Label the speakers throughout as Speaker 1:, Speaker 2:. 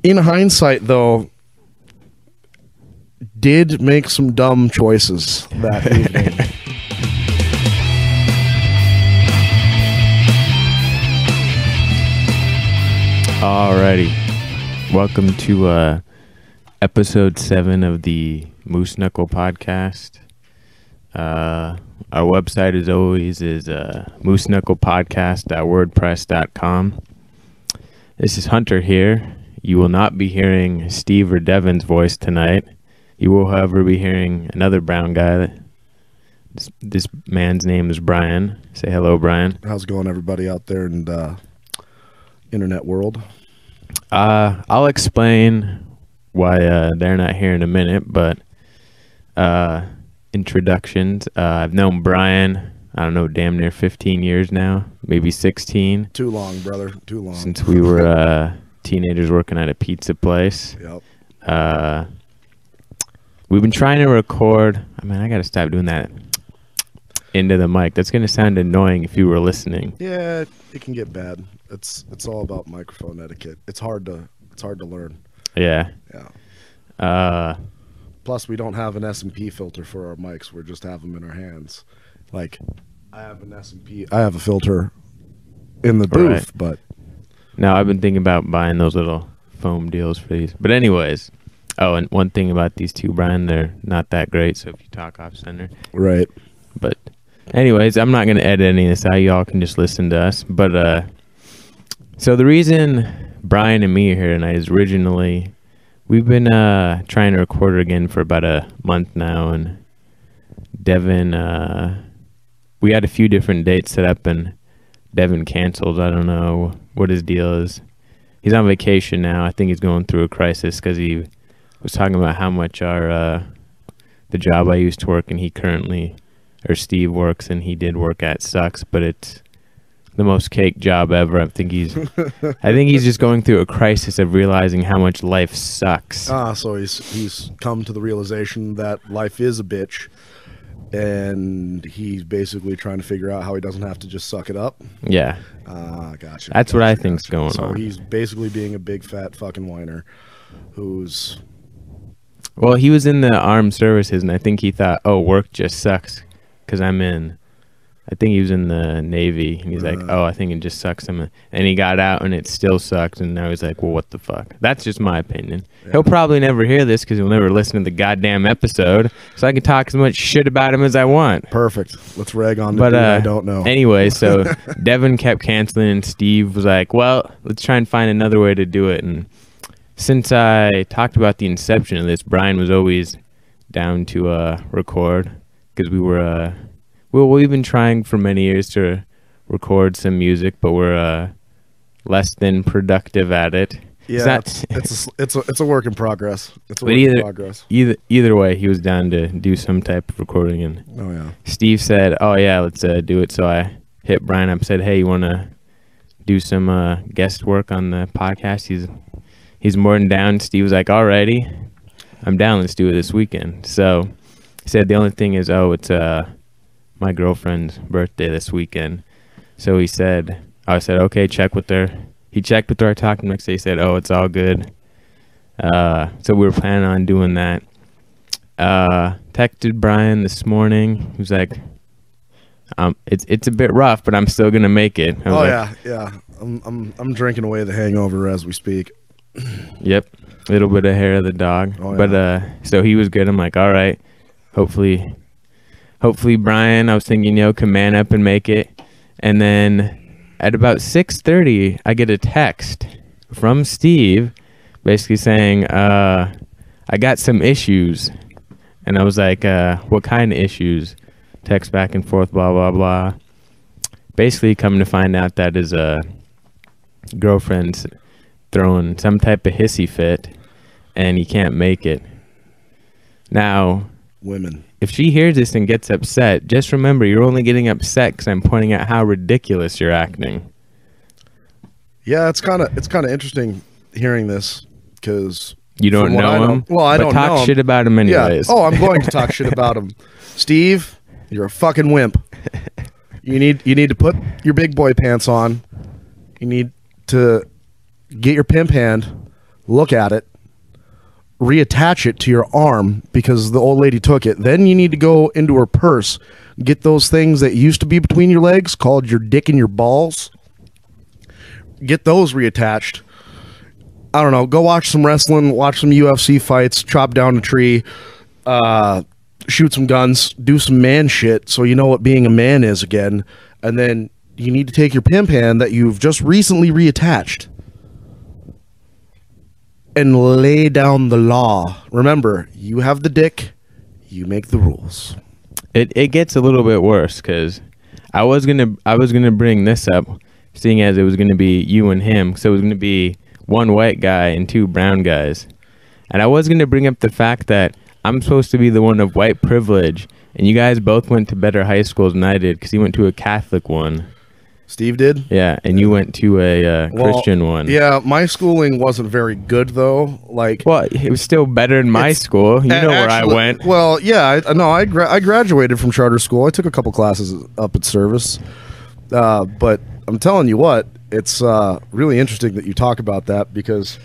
Speaker 1: In hindsight, though, did make some dumb choices that evening.
Speaker 2: Alrighty, welcome to episode 7 of the Knuckle podcast. Our website, as always, is mooseknucklepodcast.wordpress.com. This is Hunter here. You will not be hearing Steve or Devin's voice tonight. You will, however, be hearing another brown guy. This man's name is Brian. Say hello, Brian.
Speaker 1: How's it going, everybody out there in the internet world?
Speaker 2: I'll explain why they're not here in a minute, but introductions. I've known Brian, I don't know, damn near 15 years now, maybe 16.
Speaker 1: Too long, brother. Too long.
Speaker 2: Since we were teenagers working at a pizza place.
Speaker 1: Yep.
Speaker 2: We've been trying to record. I mean, I got to stop doing that into the mic. That's going to sound annoying if you were listening.
Speaker 1: Yeah, it can get bad. It's all about microphone etiquette. It's hard to learn.
Speaker 2: Yeah.
Speaker 1: Yeah. Plus, we don't have an S&P filter for our mics. We just have them in our hands. Like, I have an S&P. I have a filter in the booth, right. But
Speaker 2: no, I've been thinking about buying those little foam deals for these. But anyways, oh, and one thing about these two, Brian, they're not that great. So if you talk off center,
Speaker 1: right.
Speaker 2: But anyways, I'm not going to edit any of this out. Y'all can just listen to us. But so the reason Brian and me are here tonight is originally we've been trying to record again for about a month now, and Devin, we had a few different dates set up, and Devin canceled. I don't know what his deal is. He's on vacation now. I think he's going through a crisis because he was talking about how much the job I used to work and Steve works and he did work at sucks, but it's the most cake job ever. I think he's just going through a crisis of realizing how much life sucks.
Speaker 1: So he's come to the realization that life is a bitch, and he's basically trying to figure out how he doesn't have to just suck it up.
Speaker 2: Yeah.
Speaker 1: Gotcha.
Speaker 2: That's what I think's going on.
Speaker 1: So he's basically being a big fat fucking whiner who's...
Speaker 2: Well, he was in the armed services, and I think he thought, oh, work just sucks because I think he was in the Navy, and he's like, oh, I think it just sucks. And he got out, and it still sucks, and now he's like, well, what the fuck? That's just my opinion. Yeah. He'll probably never hear this because he'll never listen to the goddamn episode, so I can talk as much shit about him as I want.
Speaker 1: Perfect. Let's rag on the dude I don't know.
Speaker 2: Anyway, so Devin kept canceling, and Steve was like, well, let's try and find another way to do it. And since I talked about the inception of this, Brian was always down to record because we've been trying for many years to record some music, but we're less than productive at it.
Speaker 1: Yeah, it's a work in progress. It's a work in progress.
Speaker 2: Either way, he was down to do some type of recording, and
Speaker 1: oh yeah,
Speaker 2: Steve said, "Oh yeah, let's do it." So I hit Brian up, said, "Hey, you want to do some guest work on the podcast?" He's more than down. Steve was like, "Alrighty, I'm down. Let's do it this weekend." So he said the only thing is, it's my girlfriend's birthday this weekend. So I said, okay, check with her. He checked with her. I talked to him next day. He said, oh, it's all good. So we were planning on doing that. Texted Brian this morning. He was like, it's a bit rough, but I'm still gonna make it.
Speaker 1: Yeah. I'm drinking away the hangover as we speak.
Speaker 2: Yep, a little bit of hair of the dog. Oh, yeah. But so he was good. I'm like, all right, hopefully Brian, I was thinking, can man up and make it. And then at about 6:30, I get a text from Steve basically saying, I got some issues. And I was like, what kind of issues? Text back and forth, blah, blah, blah. Basically coming to find out that his girlfriend's throwing some type of hissy fit and he can't make it. Now,
Speaker 1: women,
Speaker 2: if she hears this and gets upset, just remember you're only getting upset because I'm pointing out how ridiculous you're acting.
Speaker 1: Yeah, it's kind of interesting hearing this because
Speaker 2: you don't know him.
Speaker 1: Well, I don't know him.
Speaker 2: Talk shit about him anyways.
Speaker 1: Yeah. Oh, I'm going to talk shit about him. Steve, you're a fucking wimp. You need to put your big boy pants on. You need to get your pimp hand, look at it, reattach it to your arm because the old lady took it. Then you need to go into her purse, get those things that used to be between your legs called your dick and your balls. Get those reattached. I don't know. Go watch some wrestling, watch some UFC fights, chop down a tree, shoot some guns, do some man shit so you know what being a man is again. And then you need to take your pimp hand that you've just recently reattached and lay down the law. Remember, you have the dick, you make the rules.
Speaker 2: It gets a little bit worse because I was gonna bring this up, seeing as it was gonna be you and him, so it was gonna be one white guy and two brown guys, and I was gonna bring up the fact that I'm supposed to be the one of white privilege, and you guys both went to better high schools than I did because he went to a Catholic one.
Speaker 1: Steve did?
Speaker 2: Yeah, and you went to a Christian one.
Speaker 1: Yeah, my schooling wasn't very good though. Like,
Speaker 2: well, it was still better than my school. You know where I went.
Speaker 1: Well, yeah, I graduated from charter school. I took a couple classes up at Service, but I'm telling you what, it's really interesting that you talk about that because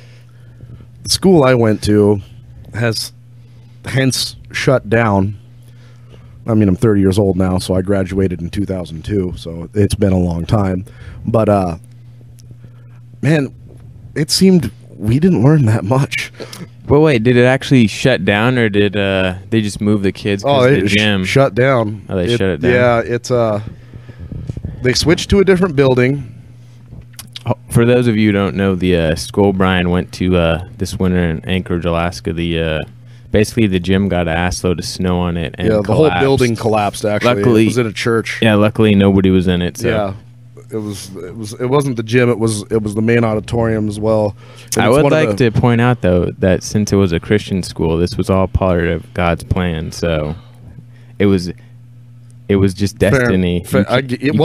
Speaker 1: the school I went to has hence shut down. I mean, I'm 30 years old now, so I graduated in 2002, so it's been a long time. But, man, it seemed we didn't learn that much.
Speaker 2: Well, wait, did it actually shut down, or did they just move the kids to the gym?
Speaker 1: Shut down.
Speaker 2: Oh, they shut it down?
Speaker 1: Yeah, it's they switched to a different building.
Speaker 2: For those of you who don't know, the school Brian went to this winter in Anchorage, Alaska, basically the gym got an assload of snow on it, and
Speaker 1: the whole building collapsed. Actually,
Speaker 2: luckily,
Speaker 1: it was in a church.
Speaker 2: Yeah, luckily nobody was in it. So.
Speaker 1: Yeah, it wasn't the gym. It was the main auditorium as well. And
Speaker 2: I would like to point out though that since it was a Christian school, this was all part of God's plan. So it was just destiny.
Speaker 1: It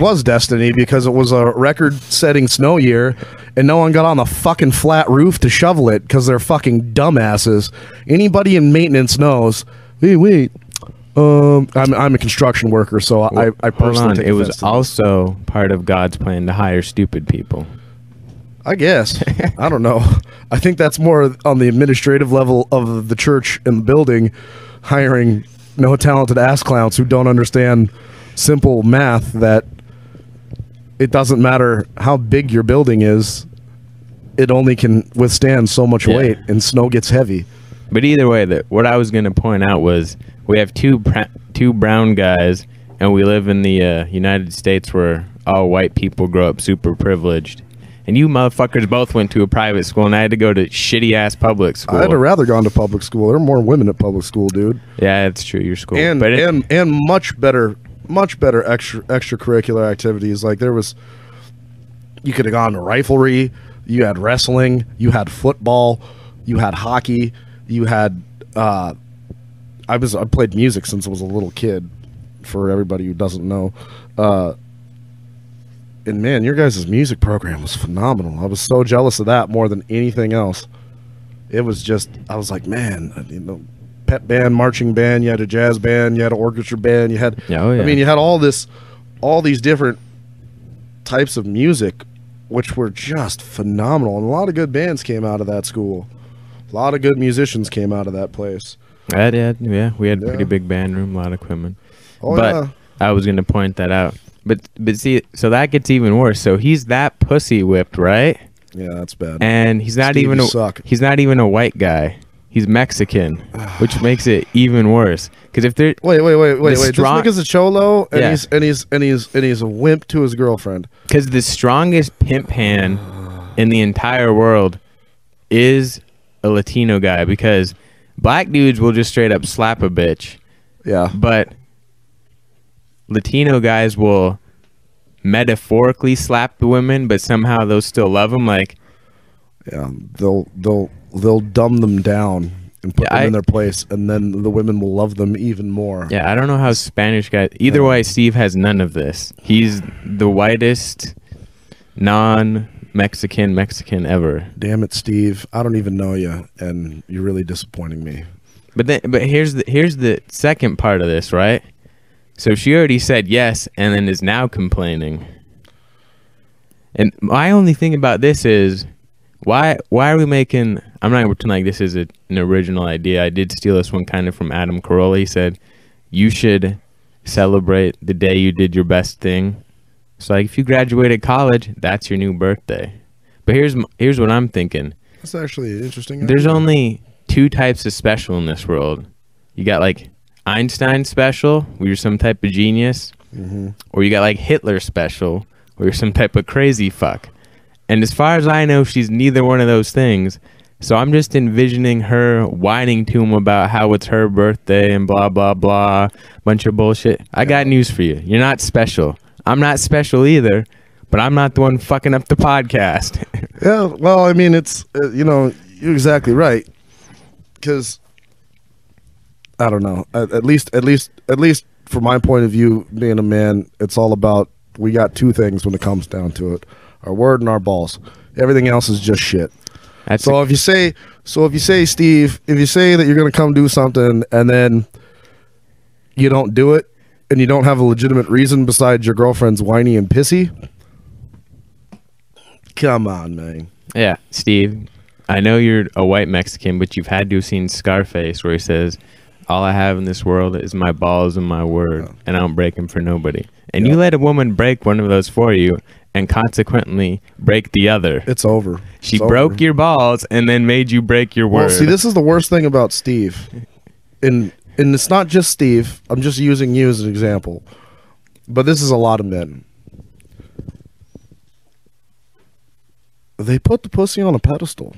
Speaker 1: was destiny because it was a record-setting snow year, and no one got on the fucking flat roof to shovel it because they're fucking dumbasses. Anybody in maintenance knows. Wait. I'm a construction worker, so I personally take
Speaker 2: it was also part of God's plan to hire stupid people.
Speaker 1: I guess. I don't know. I think that's more on the administrative level of the church and the building, hiring no talented ass clowns who don't understand simple math that it doesn't matter how big your building is, it only can withstand so much weight, and snow gets heavy.
Speaker 2: But either way, what I was going to point out was we have two brown guys, and we live in the United States where all white people grow up super privileged. And you motherfuckers both went to a private school, and I had to go to shitty-ass public school.
Speaker 1: I'd have rather gone to public school. There are more women at public school, dude.
Speaker 2: Yeah, that's true. Your school.
Speaker 1: And much better extracurricular activities. Like you could have gone to riflery, you had wrestling, you had football, you had hockey, you had... I played music since I was a little kid, for everybody who doesn't know. And man, your guys' music program was phenomenal. I was so jealous of that more than anything else. It was just, I was like, man, pep band, marching band, you had a jazz band, you had an orchestra band, you had, I mean, you had all these different types of music, which were just phenomenal. And a lot of good bands came out of that school. A lot of good musicians came out of that place.
Speaker 2: We had a pretty big band room, a lot of equipment. I was going to point that out. But see, so that gets even worse. So he's that pussy whipped, right?
Speaker 1: Yeah, that's bad.
Speaker 2: And he's not even a white guy. He's Mexican, which makes it even worse. Because if they're
Speaker 1: wait, this nigga's a cholo, and he's a wimp to his girlfriend.
Speaker 2: Because the strongest pimp hand in the entire world is a Latino guy. Because black dudes will just straight up slap a bitch.
Speaker 1: Yeah,
Speaker 2: but Latino guys will metaphorically slap the women, but somehow they'll still love them. Like,
Speaker 1: yeah, they'll dumb them down and put them in their place, and then the women will love them even more.
Speaker 2: Yeah, I don't know how Spanish guys. Either way, Steve has none of this. He's the whitest non-Mexican Mexican ever.
Speaker 1: Damn it, Steve! I don't even know you, and you're really disappointing me.
Speaker 2: But here's the second part of this, right? So she already said yes and then is now complaining. And my only thing about this is Why are we making? I'm not gonna pretend like this is an original idea. I did steal this one kind of from Adam Carolla. He said you should celebrate the day you did your best thing. So like if you graduated college, that's your new birthday. But here's what I'm thinking.
Speaker 1: That's actually interesting.
Speaker 2: There's only two types of special in this world. You got like Einstein special, where you're some type of genius, or you got like Hitler special, where you're some type of crazy fuck. And as far as I know, she's neither one of those things. So I'm just envisioning her whining to him about how it's her birthday and blah, blah, blah. Bunch of bullshit. I got news for you. You're not special. I'm not special either, but I'm not the one fucking up the podcast.
Speaker 1: Yeah, well, I mean, it's, you're exactly right. Because, I don't know. At least from my point of view, being a man, it's all about, we got two things when it comes down to it. Our word and our balls. Everything else is just shit. If you say, Steve, if you say that you're going to come do something and then you don't do it and you don't have a legitimate reason besides your girlfriend's whiny and pissy, come on, man.
Speaker 2: Yeah, Steve, I know you're a white Mexican, but you've had to have seen Scarface where he says, all I have in this world is my balls and my word, and I don't break them for nobody. And you let a woman break one of those for you and consequently break the other.
Speaker 1: It's over.
Speaker 2: She broke your balls and then made you break your word.
Speaker 1: Well, see, this is the worst thing about Steve. And it's not just Steve. I'm just using you as an example. But this is a lot of men. They put the pussy on a pedestal.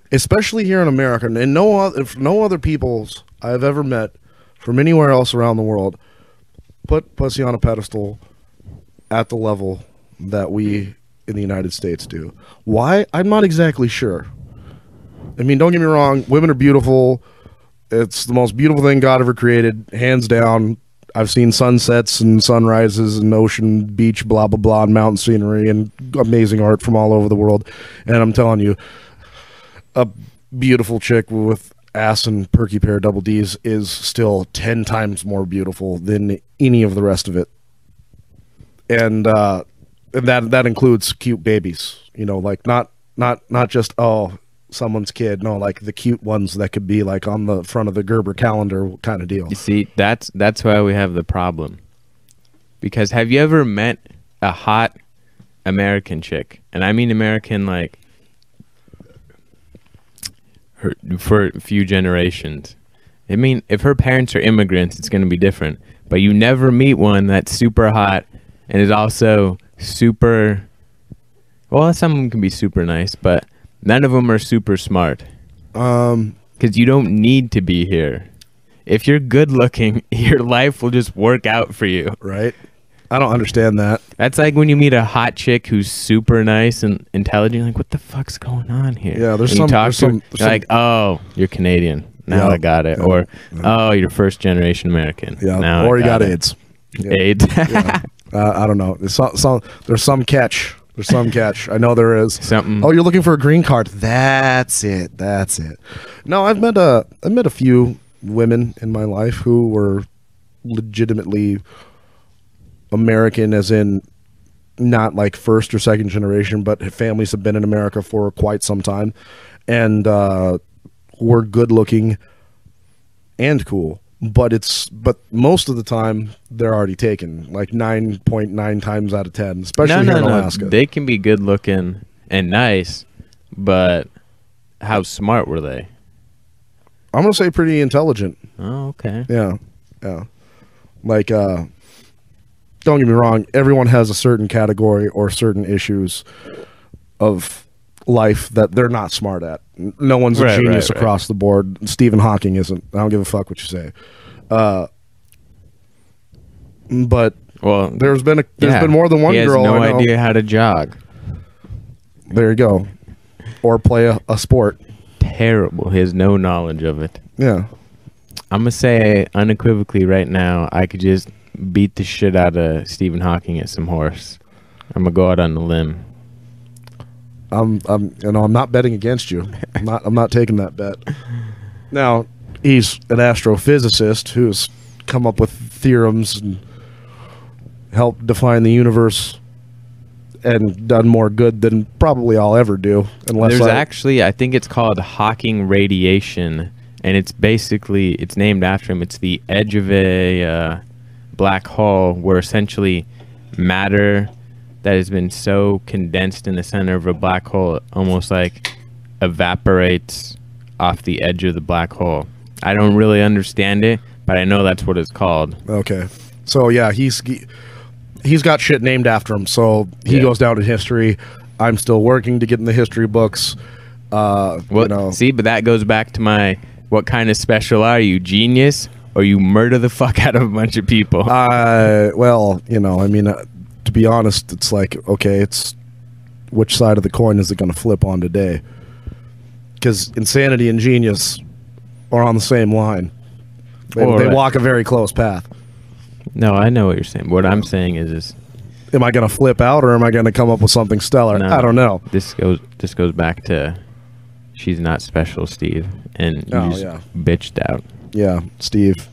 Speaker 1: Especially here in America. And no other peoples I've ever met from anywhere else around the world put pussy on a pedestal at the level that we in the United States do. Why? I'm not exactly sure. I mean, don't get me wrong. Women are beautiful. It's the most beautiful thing God ever created, hands down. I've seen sunsets and sunrises and ocean, beach, blah, blah, blah, and mountain scenery and amazing art from all over the world. And I'm telling you, a beautiful chick with ass and perky pair of double D's is still 10 times more beautiful than any of the rest of it. And that includes cute babies, like not just someone's kid, no, like the cute ones that could be like on the front of the Gerber calendar kind of deal.
Speaker 2: You see, that's why we have the problem. Because have you ever met a hot American chick? And I mean American like for a few generations. I mean, if her parents are immigrants, it's going to be different. But you never meet one that's super hot and is also super, well, some of them can be super nice, but none of them are super smart. Because you don't need to be here. If you're good looking, your life will just work out for you.
Speaker 1: Right? I don't understand that.
Speaker 2: That's like when you meet a hot chick who's super nice and intelligent. You're like, what the fuck's going on here?
Speaker 1: Yeah, there's
Speaker 2: and
Speaker 1: some.
Speaker 2: You're like, oh, you're Canadian. Now I got it. Or, oh, you're first generation American.
Speaker 1: Yeah.
Speaker 2: Now
Speaker 1: or you got AIDS. Yeah.
Speaker 2: AIDS.
Speaker 1: Yeah. I don't know. There's some catch. There's some catch. I know there is.
Speaker 2: Something.
Speaker 1: Oh, you're looking for a green card. That's it. No, I've met a few women in my life who were legitimately American, as in not like first or second generation, but families have been in America for quite some time, and were good looking and cool. But most of the time they're already taken, like 9.9 times out of 10, especially here in Alaska.
Speaker 2: They can be good looking and nice, but how smart were they?
Speaker 1: I'm gonna say pretty intelligent.
Speaker 2: Oh, okay.
Speaker 1: Yeah. Like, don't get me wrong. Everyone has a certain category or certain issues of life that they're not smart at. No one's a genius across the board. Stephen Hawking isn't. I don't give a fuck what you say. But there's been more than one girl.
Speaker 2: He has no idea how to jog.
Speaker 1: There you go. Or play a sport.
Speaker 2: Terrible. He has no knowledge of it.
Speaker 1: Yeah.
Speaker 2: I'm gonna say unequivocally right now, I could just beat the shit out of Stephen Hawking at some horse. I'm gonna go out on the limb.
Speaker 1: I'm not betting against you. I'm not taking that bet. Now, he's an astrophysicist who's come up with theorems and helped define the universe and done more good than probably I'll ever do. Unless
Speaker 2: There's actually, I think it's called Hawking radiation, and it's basically, it's named after him. It's the edge of a black hole where essentially matter that has been so condensed in the center of a black hole, it almost like evaporates off the edge of the black hole. I don't really understand it, but I know that's what it's called.
Speaker 1: Okay. So yeah, he's got shit named after him, so he goes down in history. I'm still working to get in the history books.
Speaker 2: Well,
Speaker 1: you know.
Speaker 2: see, but that goes back to my, what kind of special are you, genius, or you murder the fuck out of a bunch of people?
Speaker 1: Well, you know, I mean, to be honest, it's like, okay, it's which side of the coin is it going to flip on today? Because insanity and genius are on the same line. They walk a very close path.
Speaker 2: No, I know what you're saying. What I'm saying is
Speaker 1: am I going to flip out or am I going to come up with something stellar?
Speaker 2: No,
Speaker 1: I don't know.
Speaker 2: This goes back to she's not special, Steve, and you bitched out.
Speaker 1: Yeah, Steve.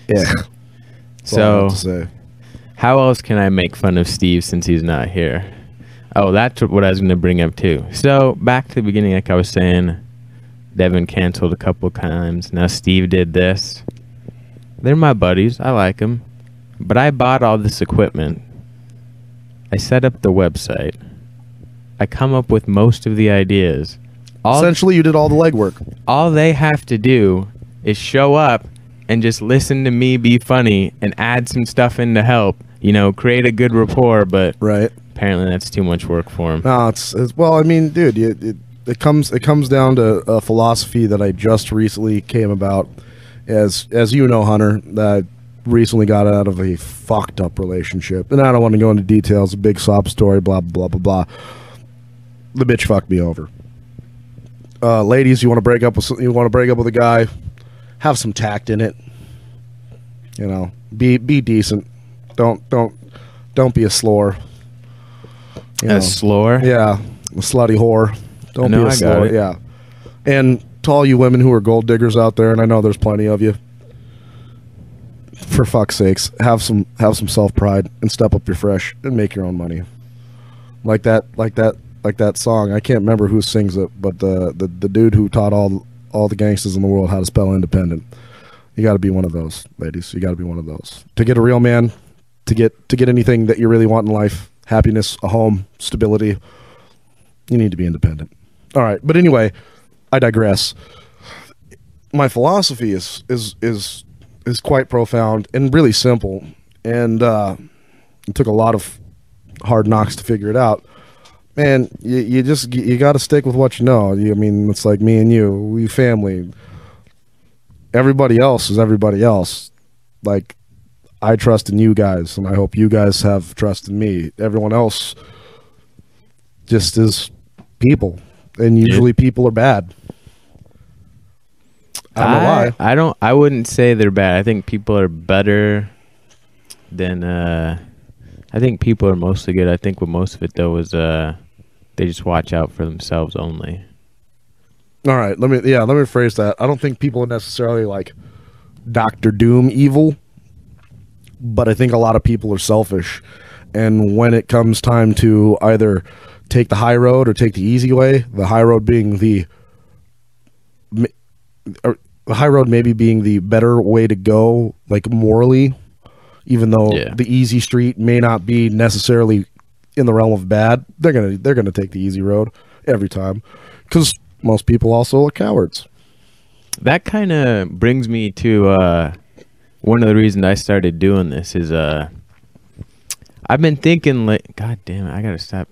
Speaker 1: Yeah. That's all I have to say.
Speaker 2: How else can I make fun of Steve since he's not here? Oh, that's what I was going to bring up too. So back to the beginning, like I was saying, Devin canceled a couple times. Now Steve did this. They're my buddies. I like them. But I bought all this equipment. I set up the website. I come up with most of the ideas.
Speaker 1: Essentially, you did all the legwork.
Speaker 2: All they have to do is show up and just listen to me be funny and add some stuff in to help. You know, create a good rapport, but
Speaker 1: right.
Speaker 2: Apparently that's too much work for him.
Speaker 1: No, it's well, I mean, dude, it comes down to a philosophy that I just recently came about. As you know, Hunter, that recently got out of a fucked up relationship, and I don't want to go into details. A big sob story, blah blah blah blah blah. The bitch fucked me over. Ladies, you want to break up with a guy, have some tact in it. You know, be decent. Don't be a slore.
Speaker 2: A slore?
Speaker 1: Yeah, a slutty whore. Don't be a slore. Yeah, and to all you women who are gold diggers out there, and I know there's plenty of you. For fuck's sakes, have some self pride and step up your fresh and make your own money. Like that song. I can't remember who sings it, but the dude who taught all the gangsters in the world how to spell independent. You got to be one of those, ladies. You got to be one of those to get a real man, to get anything that you really want in life. Happiness, a home, stability. You need to be independent. All right, but anyway, I digress. My philosophy is quite profound and really simple, and it took a lot of hard knocks to figure it out. Man, you got to stick with what you know. I mean, it's like me and you, we family. Everybody else is everybody else. Like, I trust in you guys, and I hope you guys have trust in me. Everyone else just is people, and usually people are bad. I don't know why.
Speaker 2: I wouldn't say they're bad. I think people are better than. I think people are mostly good. I think what most of it though is they just watch out for themselves only.
Speaker 1: All right, let me phrase that. I don't think people are necessarily like Dr. Doom evil. But I think a lot of people are selfish, and when it comes time to either take the high road or take the easy way, the high road being the high road maybe being the better way to go, like morally, even though the easy street may not be necessarily in the realm of bad, they're gonna take the easy road every time, because most people also are cowards.
Speaker 2: That kind of brings me to one of the reasons I started doing this is I've been thinking like, God damn it, I gotta stop.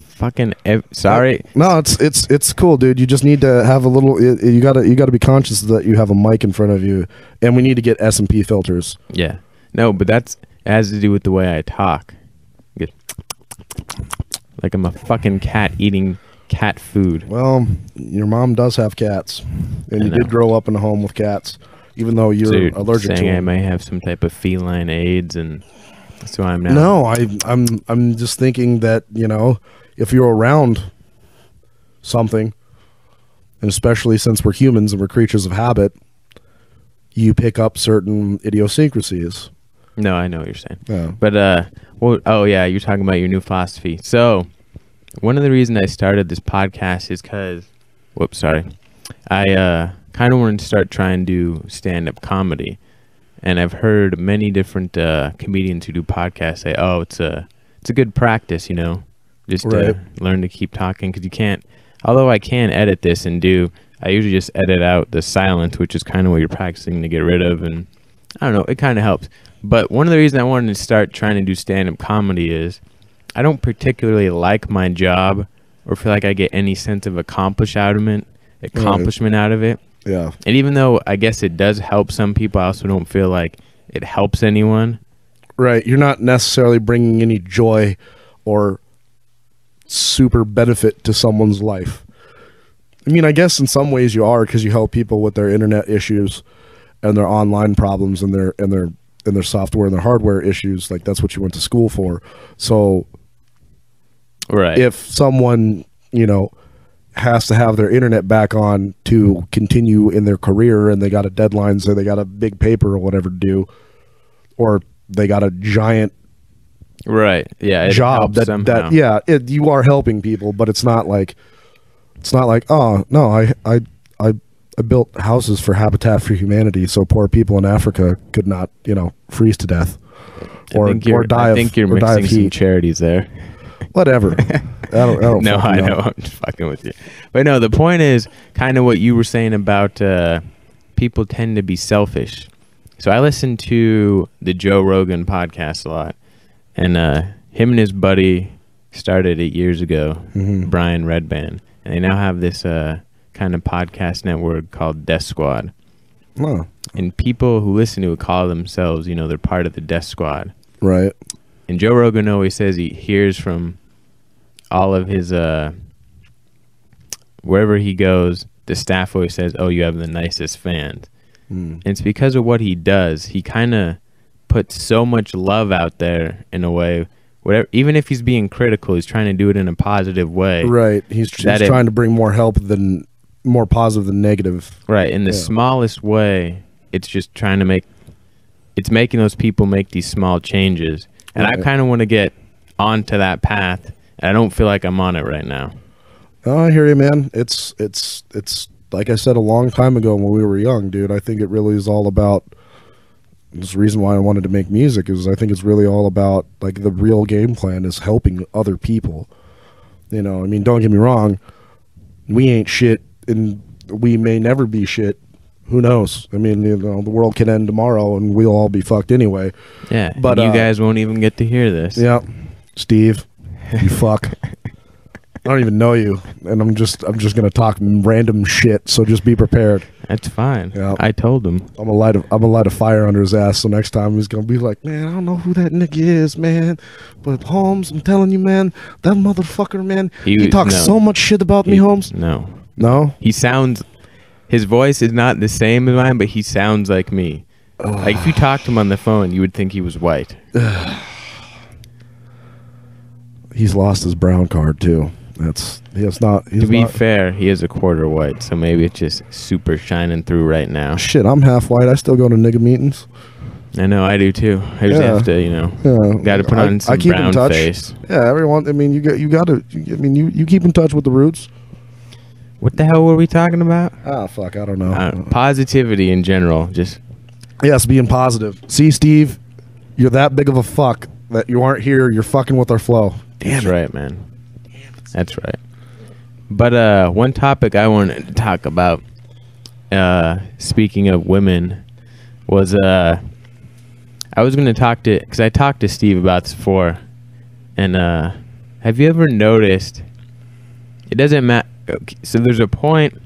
Speaker 2: Fucking sorry.
Speaker 1: No, it's cool, dude. You just need to have a little. You gotta be conscious that you have a mic in front of you, and we need to get S&P filters.
Speaker 2: Yeah, no, but it has to do with the way I talk. Like I'm a fucking cat eating cat food.
Speaker 1: Well, your mom does have cats, and you did grow up in a home with cats. Even though you're allergic to them.
Speaker 2: I may have some type of feline AIDS, and so I'm now.
Speaker 1: No, I'm just thinking that, you know, if you're around something, and especially since we're humans and we're creatures of habit, you pick up certain idiosyncrasies.
Speaker 2: No, I know what you're saying.
Speaker 1: Yeah.
Speaker 2: But oh yeah, you're talking about your new philosophy. So one of the reasons I started this podcast is because, I kind of wanted to start trying to do stand-up comedy, and I've heard many different comedians who do podcasts say, "Oh, it's a good practice, you know, just to learn to keep talking, because you can't." Although I can edit this and I usually just edit out the silence, which is kind of what you're practicing to get rid of, and I don't know, it kind of helps. But one of the reasons I wanted to start trying to do stand-up comedy is I don't particularly like my job or feel like I get any sense of accomplishment out of it.
Speaker 1: Yeah.
Speaker 2: And even though I guess it does help some people, I also don't feel like it helps anyone.
Speaker 1: Right. You're not necessarily bringing any joy or super benefit to someone's life. I mean, I guess in some ways you are, because you help people with their internet issues and their online problems and their software and their hardware issues. Like, that's what you went to school for. So
Speaker 2: right,
Speaker 1: if someone, you know, has to have their internet back on to continue in their career, and they got a deadline, so they got a big paper or whatever to do, or they got a giant job that you are helping people, but it's not like oh no, I built houses for Habitat for Humanity so poor people in Africa could not, you know, freeze to death or die of heat. I think you're mixing some
Speaker 2: charities there.
Speaker 1: Whatever. I don't
Speaker 2: no, I know. I'm just fucking with you. But no, the point is kind of what you were saying about people tend to be selfish. So I listen to the Joe Rogan podcast a lot, and him and his buddy started it years ago, Brian Redband, and they now have this kind of podcast network called Death Squad.
Speaker 1: Oh.
Speaker 2: And people who listen to it call themselves, you know, they're part of the Death Squad.
Speaker 1: Right.
Speaker 2: And Joe Rogan always says he hears from all of his, wherever he goes, the staff always says, "Oh, you have the nicest fans." And it's because of what he does. He kind of puts so much love out there in a way. Whatever, even if he's being critical, he's trying to do it in a positive way.
Speaker 1: Right. He's trying to bring more more positive than negative.
Speaker 2: Right. In the smallest way, it's just trying to making those people make these small changes. And I kind of want to get onto that path, and I don't feel like I'm on it right now.
Speaker 1: Oh, I hear you, man. It's like I said a long time ago when we were young, dude. I think it really is all about. This reason why I wanted to make music is I think it's really all about, like, the real game plan is helping other people. You know, I mean, don't get me wrong. We ain't shit, and we may never be shit. Who knows? I mean, you know, the world can end tomorrow, and we'll all be fucked anyway.
Speaker 2: Yeah, but you guys won't even get to hear this.
Speaker 1: Yeah, Steve, you fuck. I don't even know you, and I'm just gonna talk random shit. So just be prepared.
Speaker 2: That's fine.
Speaker 1: Yeah.
Speaker 2: I told him.
Speaker 1: I'm gonna light a fire under his ass. So next time he's gonna be like, "Man, I don't know who that nigga is, man, but Holmes, I'm telling you, man, that motherfucker, man, he talks so much shit about me, Holmes."
Speaker 2: No. His voice is not the same as mine, but he sounds like me. Like, if you talked to him on the phone, you would think he was white.
Speaker 1: He's lost his brown card too. To
Speaker 2: be fair, he is a quarter white, so maybe it's just super shining through right now.
Speaker 1: Shit, I'm half white. I still go to nigga meetings.
Speaker 2: I know, I do too. I just have to, you know, got to put on some brown face.
Speaker 1: Yeah, everyone. I mean, you got to. I mean, you keep in touch with the roots.
Speaker 2: What the hell were we talking about?
Speaker 1: Ah, fuck, I don't know.
Speaker 2: Positivity in general, just.
Speaker 1: Yes, being positive. See, Steve, you're that big of a fuck that you aren't here. You're fucking with our flow.
Speaker 2: That's right, man. That's right. But one topic I wanted to talk about, speaking of women, was I was going to talk to, because I talked to Steve about this before, and have you ever noticed, it doesn't matter, so there's a point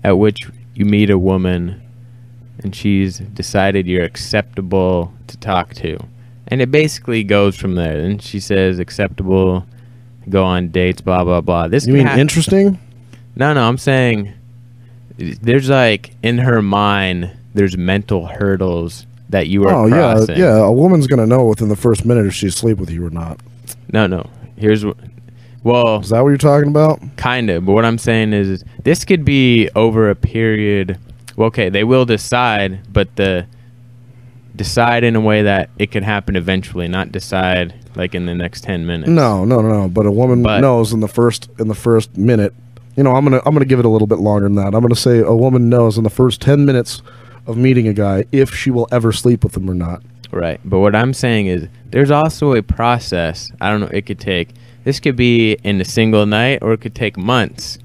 Speaker 2: at which you meet a woman and she's decided you're acceptable to talk to, and it basically goes from there. And she says acceptable, go on dates, blah blah blah. This
Speaker 1: you mean interesting?
Speaker 2: No, I'm saying there's, like, in her mind, there's mental hurdles that you are crossing.
Speaker 1: Yeah, a woman's gonna know within the first minute if she's asleep with you or not.
Speaker 2: No. Here's what. Well,
Speaker 1: is that what you're talking about?
Speaker 2: Kind of, but what I'm saying is this could be over a period. Well, okay, they will decide, but the decide in a way that it could happen eventually, not decide like in the next 10 minutes.
Speaker 1: No. But a woman knows in the first minute. You know, I'm gonna give it a little bit longer than that. I'm gonna say a woman knows in the first 10 minutes of meeting a guy if she will ever sleep with him or not.
Speaker 2: Right. But what I'm saying is there's also a process. I don't know. It could take. This could be in a single night, or it could take months.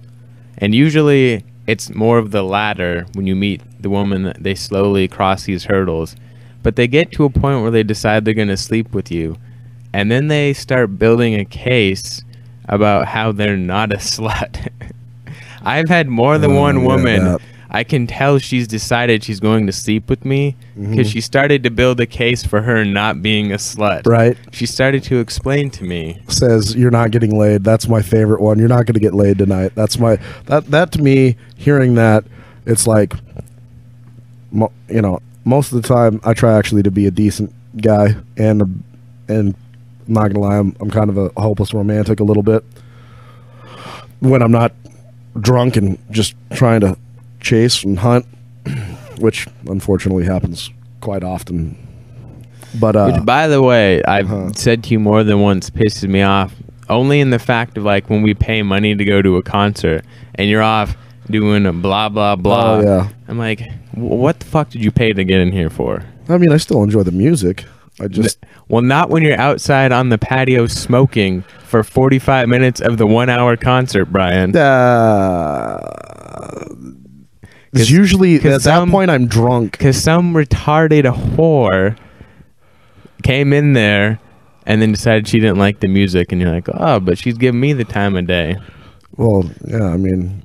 Speaker 2: And usually it's more of the latter when you meet the woman. They slowly cross these hurdles. But they get to a point where they decide they're going to sleep with you. And then they start building a case about how they're not a slut. I've had more than one woman. I can tell she's decided she's going to sleep with me because she started to build a case for her not being a slut.
Speaker 1: Right.
Speaker 2: She started to explain to me.
Speaker 1: Says, you're not getting laid. That's my favorite one. You're not going to get laid tonight. That's my... That to me, hearing that, it's like, you know... Most of the time, I try actually to be a decent guy, and I'm not gonna lie, I'm kind of a hopeless romantic a little bit when I'm not drunk and just trying to chase and hunt, which unfortunately happens quite often. But
Speaker 2: which, by the way, I've said to you more than once, pisses me off. Only in the fact of like when we pay money to go to a concert and you're off doing a blah blah blah.
Speaker 1: Oh, yeah.
Speaker 2: I'm like, what the fuck did you pay to get in here for?
Speaker 1: I mean, I still enjoy the music. I just
Speaker 2: well, not when you're outside on the patio smoking for 45 minutes of the 1 hour concert, Brian.
Speaker 1: It's usually at that point I'm drunk.
Speaker 2: Because some retarded whore came in there and then decided she didn't like the music, and you're like, oh, but she's giving me the time of day.
Speaker 1: Well, yeah, I mean,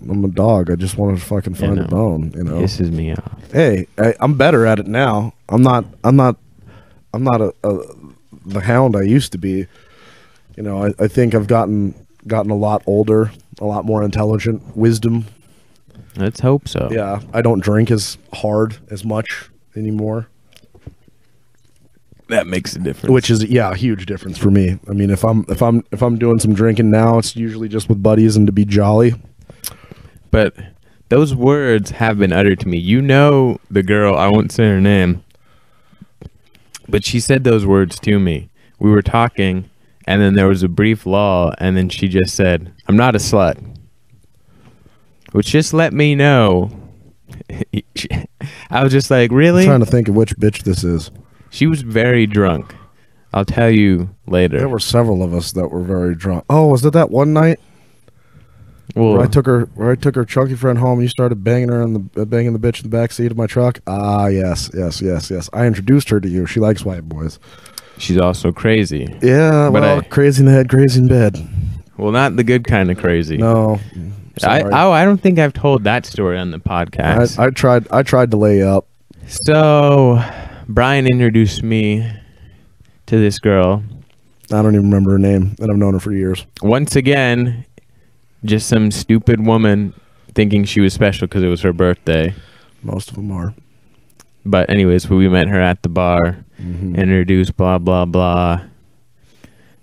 Speaker 1: I'm a dog. I just want to fucking find a bone, you know.
Speaker 2: Pisses me off.
Speaker 1: Hey, I'm better at it now. I'm not the hound I used to be. You know, I think I've gotten a lot older, a lot more intelligent, wisdom.
Speaker 2: Let's hope so.
Speaker 1: Yeah, I don't drink as hard as much anymore.
Speaker 2: That makes a difference.
Speaker 1: Which is a huge difference for me. I mean, if I'm doing some drinking now, it's usually just with buddies and to be jolly.
Speaker 2: But those words have been uttered to me. You know the girl, I won't say her name, but she said those words to me. We were talking, and then there was a brief lull, and then she just said, I'm not a slut. Which just let me know. I was just like, really?
Speaker 1: I'm trying to think of which bitch this is.
Speaker 2: She was very drunk. I'll tell you later.
Speaker 1: There were several of us that were very drunk. Oh, was it that one night?
Speaker 2: Well,
Speaker 1: where I took her chunky friend home. You started banging her banging the bitch in the back seat of my truck. Ah, yes. I introduced her to you. She likes white boys.
Speaker 2: She's also crazy.
Speaker 1: Yeah, but crazy in the head, crazy in bed.
Speaker 2: Well, not the good kind of crazy.
Speaker 1: No.
Speaker 2: I don't think I've told that story on the podcast.
Speaker 1: I tried to lay up.
Speaker 2: So, Brian introduced me to this girl.
Speaker 1: I don't even remember her name, and I've known her for years.
Speaker 2: Once again, just some stupid woman thinking she was special because it was her birthday.
Speaker 1: Most of them are.
Speaker 2: But anyways, we met her at the bar, introduced, blah, blah, blah.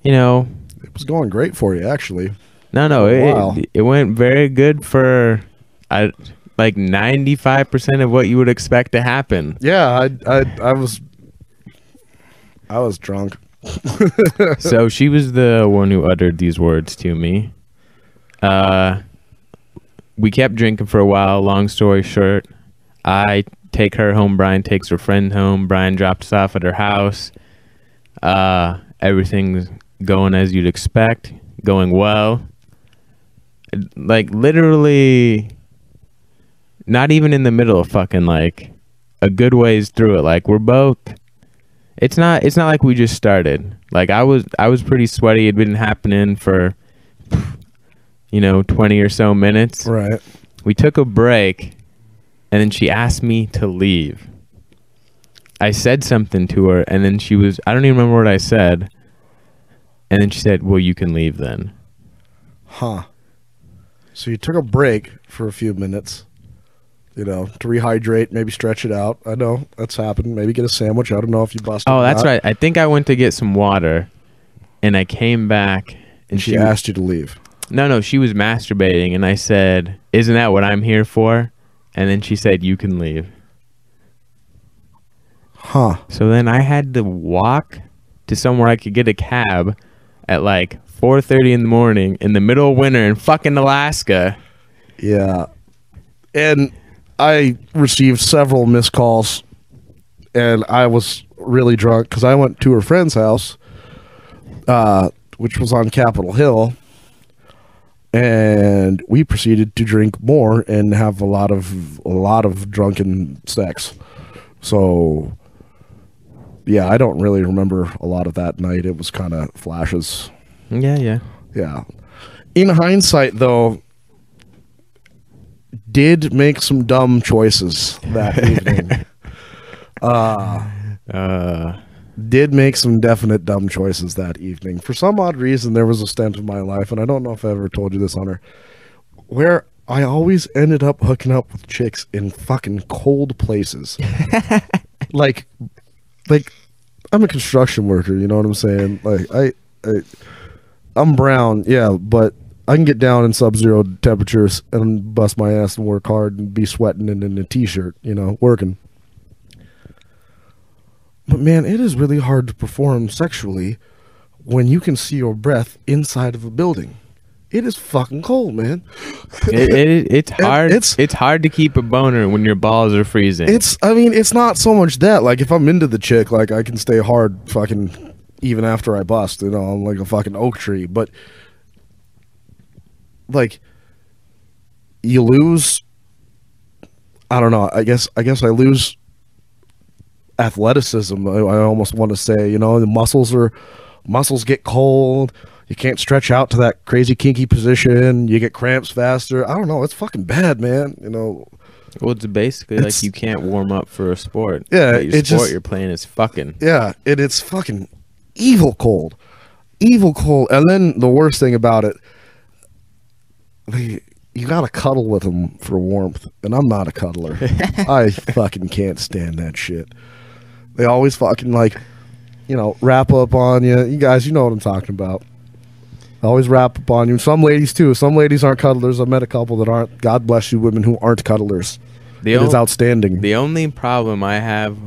Speaker 2: You know.
Speaker 1: It was going great for you, actually.
Speaker 2: No, it went very good for like 95% of what you would expect to happen.
Speaker 1: Yeah, I was drunk.
Speaker 2: So she was the one who uttered these words to me. We kept drinking for a while. Long story short, I take her home. Brian takes her friend home. Brian dropped us off at her house. Everything's going as you'd expect, going well. Like literally not even in the middle of fucking like a good ways through it. Like we're both, it's not like we just started. Like I was pretty sweaty. It'd been happening for 20 or so minutes.
Speaker 1: Right.
Speaker 2: We took a break and then she asked me to leave. I said something to her and then I don't even remember what I said. And then she said, well, you can leave then.
Speaker 1: Huh. So you took a break for a few minutes, to rehydrate, maybe stretch it out. I know that's happened. Maybe get a sandwich. I don't know if you busted.
Speaker 2: Oh, that's right. I think I went to get some water, and I came back, and
Speaker 1: she asked you to leave.
Speaker 2: No, she was masturbating, and I said, "Isn't that what I'm here for?" And then she said, "You can leave."
Speaker 1: Huh.
Speaker 2: So then I had to walk to somewhere I could get a cab at like 4:30 in the morning in the middle of winter in fucking Alaska.
Speaker 1: Yeah. And I received several missed calls, and I was really drunk because I went to her friend's house, which was on Capitol Hill, and we proceeded to drink more and have a lot of drunken sex. So yeah, I don't really remember a lot of that night. It was kind of flashes.
Speaker 2: Yeah.
Speaker 1: In hindsight, though, did make some dumb choices that evening. Did make some definite dumb choices that evening. For some odd reason, there was a stint of my life, and I don't know if I ever told you this, Hunter, where I always ended up hooking up with chicks in fucking cold places. like I'm a construction worker, you know what I'm saying? Like I'm brown, yeah, but I can get down in sub-zero temperatures and bust my ass and work hard and be sweating and in a t-shirt, you know, working. But man, it is really hard to perform sexually when you can see your breath inside of a building. It is fucking cold, man.
Speaker 2: It's hard. It's hard to keep a boner when your balls are freezing.
Speaker 1: It's not so much that. Like, if I'm into the chick, like, I can stay hard fucking even after I bust, you know, I'm like a fucking oak tree. But, like, you lose, I don't know, I guess I lose athleticism. I almost want to say, you know, the muscles get cold. You can't stretch out to that crazy kinky position. You get cramps faster. I don't know. It's fucking bad, man. You know.
Speaker 2: Well, it's basically like you can't warm up for a sport.
Speaker 1: Yeah,
Speaker 2: your sport you're playing is fucking.
Speaker 1: Yeah, it's fucking evil cold. And then the worst thing about it, you gotta cuddle with them for warmth, and I'm not a cuddler. I fucking can't stand that shit. They always fucking, like, you know, wrap up on you. You guys, you know what I'm talking about. They always wrap up on you. Some ladies too. Some ladies aren't cuddlers. I've met a couple that aren't. God bless you, women who aren't cuddlers. It is outstanding.
Speaker 2: The only problem I have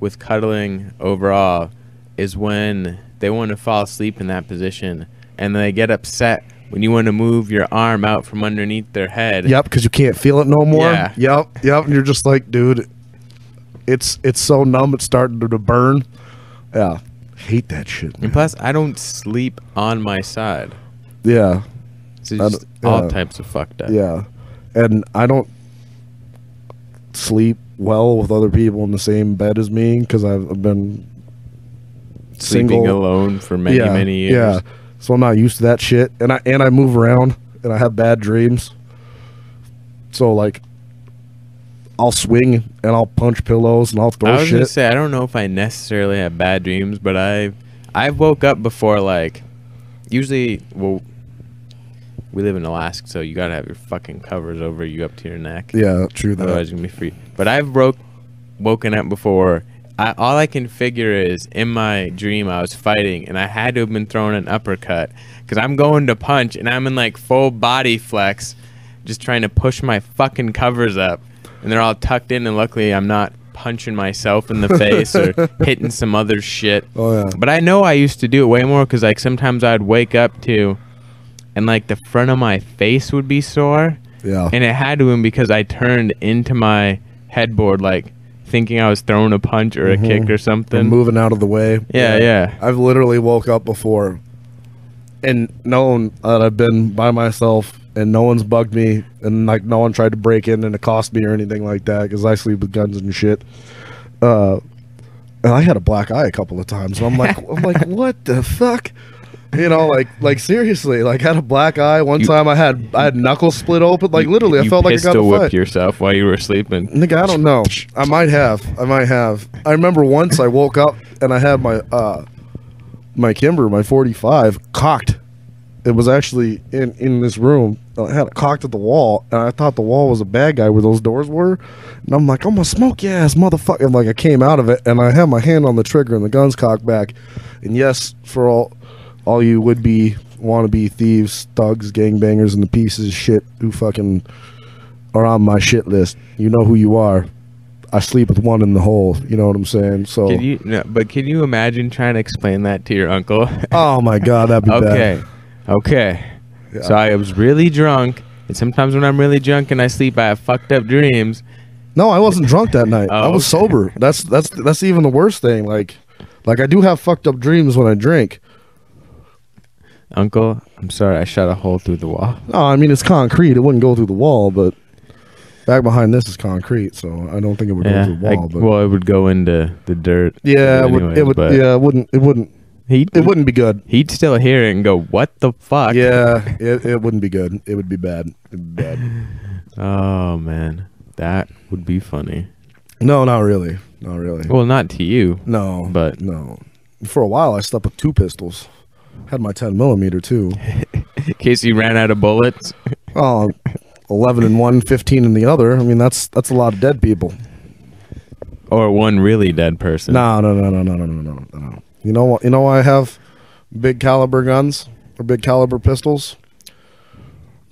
Speaker 2: with cuddling overall is when they want to fall asleep in that position and they get upset when you want to move your arm out from underneath their head.
Speaker 1: Yep, because you can't feel it no more.
Speaker 2: Yeah.
Speaker 1: Yep. And you're just like, dude, it's so numb, it's starting to burn. Yeah. Hate that shit, man.
Speaker 2: And plus, I don't sleep on my side.
Speaker 1: Yeah.
Speaker 2: So just all types of fucked up.
Speaker 1: Yeah. And I don't sleep well with other people in the same bed as me because I've been
Speaker 2: sleeping alone for many years.
Speaker 1: Yeah. So I'm not used to that shit. And I move around and I have bad dreams. So, like, I'll swing and I'll punch pillows and I'll throw shit.
Speaker 2: I was gonna say, I don't know if I necessarily have bad dreams, but I've woke up before, like, usually, well, we live in Alaska, so you gotta have your fucking covers over you up to your neck.
Speaker 1: Yeah, true that.
Speaker 2: Otherwise you're gonna be free. But I've woken up before. All I can figure is, in my dream, I was fighting, and I had to have been throwing an uppercut, because I'm going to punch, and I'm in, like, full body flex, just trying to push my fucking covers up. And they're all tucked in, and luckily I'm not punching myself in the face or hitting some other shit.
Speaker 1: Oh, yeah.
Speaker 2: But I know I used to do it way more because, like, sometimes I'd wake up to, and, like, the front of my face would be sore.
Speaker 1: Yeah.
Speaker 2: And it had to have been because I turned into my headboard, like, thinking I was throwing a punch or a kick or something.
Speaker 1: And moving out of the way.
Speaker 2: Yeah.
Speaker 1: I've literally woke up before and known that I've been by myself and no one's bugged me, and, like, no one tried to break in and accost me or anything like that because I sleep with guns and shit. And I had a black eye a couple of times, and I'm like, what the fuck? You know, like seriously, like, had a black eye. One time I had knuckles split open. Like, literally, I felt like I got a fight.
Speaker 2: You pistol whipped yourself while you were sleeping.
Speaker 1: Nigga, I don't know. I might have. I remember once I woke up and I had my Kimber, my 45, cocked. It was actually in this room. I had it cocked at the wall, and I thought the wall was a bad guy where those doors were. And I'm like, I'm gonna smoke your ass, motherfucker. And, like, I came out of it, and I had my hand on the trigger, and the gun's cocked back. And yes, for all you would-be, wannabe thieves, thugs, gangbangers, and the pieces of shit who fucking are on my shit list, you know who you are. I sleep with one in the hole. You know what I'm saying? So.
Speaker 2: Can you imagine trying to explain that to your uncle?
Speaker 1: Oh my God, that'd be bad.
Speaker 2: Okay.
Speaker 1: Yeah.
Speaker 2: So I was really drunk, and sometimes when I'm really drunk and I sleep, I have fucked up dreams.
Speaker 1: No, I wasn't drunk that night.
Speaker 2: Oh,
Speaker 1: I was sober. That's even the worst thing. Like I do have fucked up dreams when I drink.
Speaker 2: Uncle, I'm sorry, I shot a hole through the wall.
Speaker 1: No, I mean it's concrete. It wouldn't go through the wall, but back behind this is concrete, so I don't think it would go through the wall. But
Speaker 2: it would go into the dirt.
Speaker 1: Yeah, it would. Yeah, it wouldn't. It wouldn't be good.
Speaker 2: He'd still hear it and go, "What the fuck?"
Speaker 1: Yeah, it wouldn't be good. It would be bad. It'd be bad.
Speaker 2: Oh man, that would be funny.
Speaker 1: No, not really. Not really.
Speaker 2: Well, not to you.
Speaker 1: No,
Speaker 2: but
Speaker 1: no. For a while, I slept with 2 pistols. Had my 10mm too.
Speaker 2: In case you ran out of bullets.
Speaker 1: Oh, 11 in one, 15 in the other. I mean, that's a lot of dead people.
Speaker 2: Or one really dead person.
Speaker 1: No. You know why I have big caliber guns or big caliber pistols?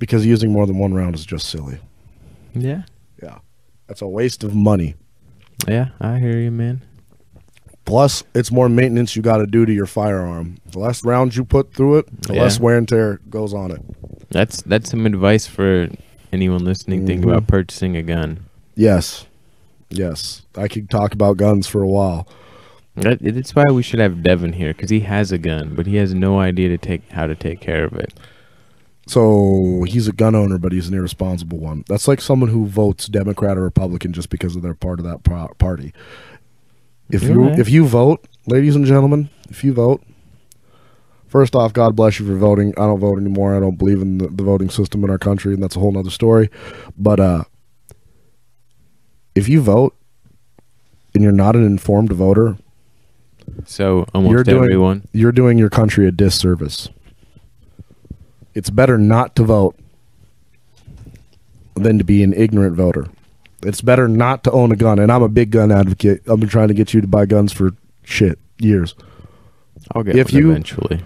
Speaker 1: Because using more than one round is just silly.
Speaker 2: Yeah.
Speaker 1: Yeah. That's a waste of money.
Speaker 2: Yeah, I hear you, man.
Speaker 1: Plus, it's more maintenance you got to do to your firearm. The less rounds you put through it, the less wear and tear goes on it.
Speaker 2: That's some advice for anyone listening thinking about purchasing a gun.
Speaker 1: Yes. I could talk about guns for a while.
Speaker 2: That's why we should have Devin here, because he has a gun, but he has no idea how to take care of it.
Speaker 1: So he's a gun owner, but he's an irresponsible one. That's like someone who votes Democrat or Republican just because of they're part of that party. If you vote, ladies and gentlemen, if you vote, first off, God bless you for voting. I don't vote anymore. I don't believe in the voting system in our country, and that's a whole nother story. But if you vote and you're not an informed voter,
Speaker 2: so almost everyone,
Speaker 1: you're doing your country a disservice. It's better not to vote than to be an ignorant voter. It's better not to own a gun, and I'm a big gun advocate. I've been trying to get you to buy guns for years.
Speaker 2: I'll get one eventually.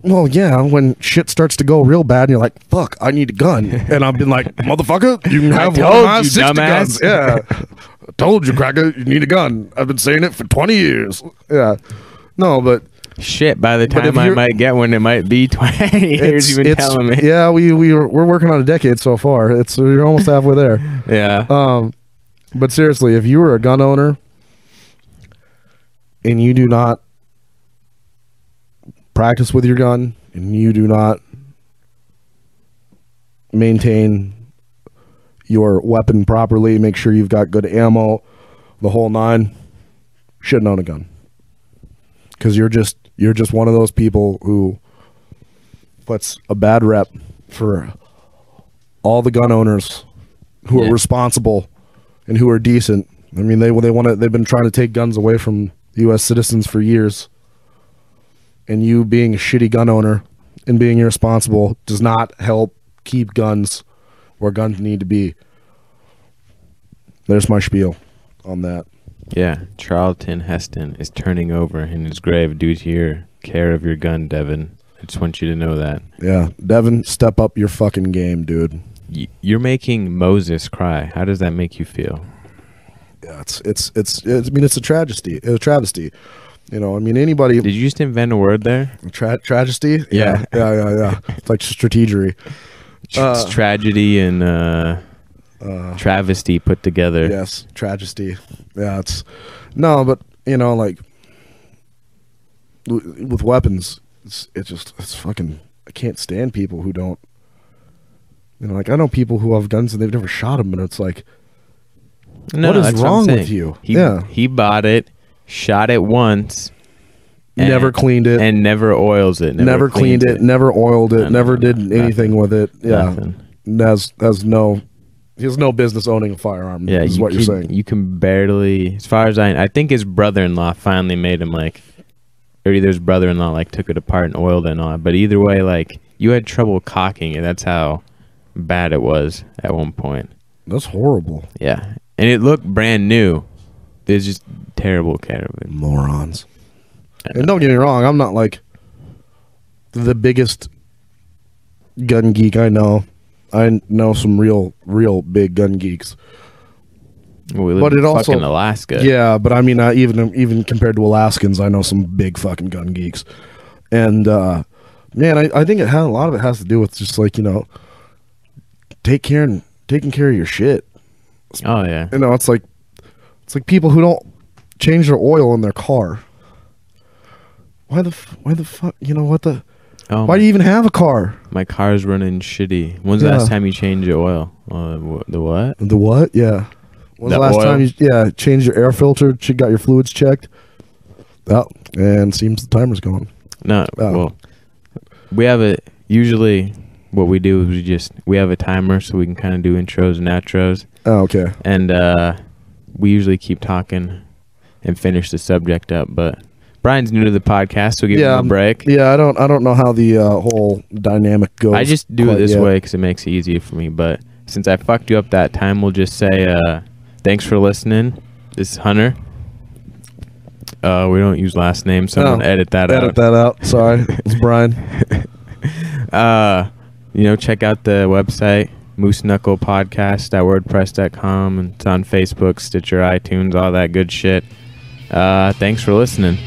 Speaker 1: Well, yeah, when shit starts to go real bad and you're like, fuck, I need a gun. And I've been like, motherfucker, you can have one of my 60 guns. Yeah. I told you, cracker, you need a gun. I've been saying it for 20 years. Yeah. No, but...
Speaker 2: Shit, by the time I might get one, it might be 20 years you've been telling me.
Speaker 1: Yeah, we're working on a decade so far. You're almost halfway there.
Speaker 2: Yeah.
Speaker 1: But seriously, if you were a gun owner and you do not practice with your gun and you do not maintain your weapon properly, make sure you've got good ammo, the whole nine, shouldn't own a gun. Because you're just one of those people who puts a bad rep for all the gun owners who are responsible and who are decent. I mean, they've been trying to take guns away from U.S. citizens for years. And you being a shitty gun owner and being irresponsible does not help keep guns where guns need to be. There's my spiel on that.
Speaker 2: Yeah, Charlton Heston is turning over in his grave due to your care of your gun, Devin. I just want you to know that.
Speaker 1: Yeah, Devin, step up your fucking game, dude.
Speaker 2: You're making Moses cry. How does that make you feel?
Speaker 1: Yeah, it's I mean, it's a tragedy. It's a travesty. You know, I mean, anybody...
Speaker 2: Did you just invent a word there?
Speaker 1: Tragedy?
Speaker 2: Yeah.
Speaker 1: Yeah. It's like strategery.
Speaker 2: It's tragedy and travesty put together.
Speaker 1: Yes, tragedy. Yeah, it's... No, but, you know, like, with weapons, it's fucking... I can't stand people who don't... You know, like, I know people who have guns and they've never shot them, and it's like...
Speaker 2: No,
Speaker 1: what is wrong with you?
Speaker 2: He bought it, shot it once,
Speaker 1: never cleaned it,
Speaker 2: and never oils it.
Speaker 1: Never cleaned it, never oiled it, never did anything with it. Yeah, he has no business owning a firearm.
Speaker 2: Yeah,
Speaker 1: is what you're saying.
Speaker 2: You can barely, as far as I think his brother-in-law finally made him like, or either his brother-in-law like took it apart and oiled it and all. But either way, like you had trouble cocking it. That's how bad it was at one point.
Speaker 1: That's horrible.
Speaker 2: Yeah. And it looked brand new. There's just terrible care of it.
Speaker 1: Morons. And don't get me wrong, I'm not like the biggest gun geek I know. I know some real big gun geeks.
Speaker 2: We live
Speaker 1: But
Speaker 2: in
Speaker 1: it also-
Speaker 2: fucking Alaska.
Speaker 1: Yeah, but I mean, even compared to Alaskans, I know some big fucking gun geeks, and man, I think a lot of it has to do with just like taking care of your shit.
Speaker 2: Oh yeah.
Speaker 1: It's like people who don't change their oil in their car. Why the fuck? What the?
Speaker 2: Oh,
Speaker 1: Why do you even have a car?
Speaker 2: my car's running shitty. When's the
Speaker 1: Yeah.
Speaker 2: last time you changed your oil? The what?
Speaker 1: The what? Yeah. When's the
Speaker 2: The
Speaker 1: last
Speaker 2: oil?
Speaker 1: time you changed your air filter? Got your fluids checked? Oh, and seems the timer's going.
Speaker 2: No.
Speaker 1: Oh.
Speaker 2: Well, we have a usually what we do is we have a timer so we can kind of do intros and outros,
Speaker 1: Oh, okay.
Speaker 2: and we usually keep talking and finish the subject up. But Brian's new to the podcast, so give him a break.
Speaker 1: Yeah, I don't know how the whole dynamic goes.
Speaker 2: I just do it
Speaker 1: quite
Speaker 2: this
Speaker 1: yet.
Speaker 2: way because it makes it easier for me. But since I fucked you up that time, we'll just say thanks for listening. This is Hunter. We don't use last names, so I'm gonna edit that out.
Speaker 1: Edit that out. Sorry, it's Brian.
Speaker 2: Check out the website moose-knuckle-podcast.wordpress.com, and it's on Facebook, Stitcher, iTunes, all that good shit. Thanks for listening.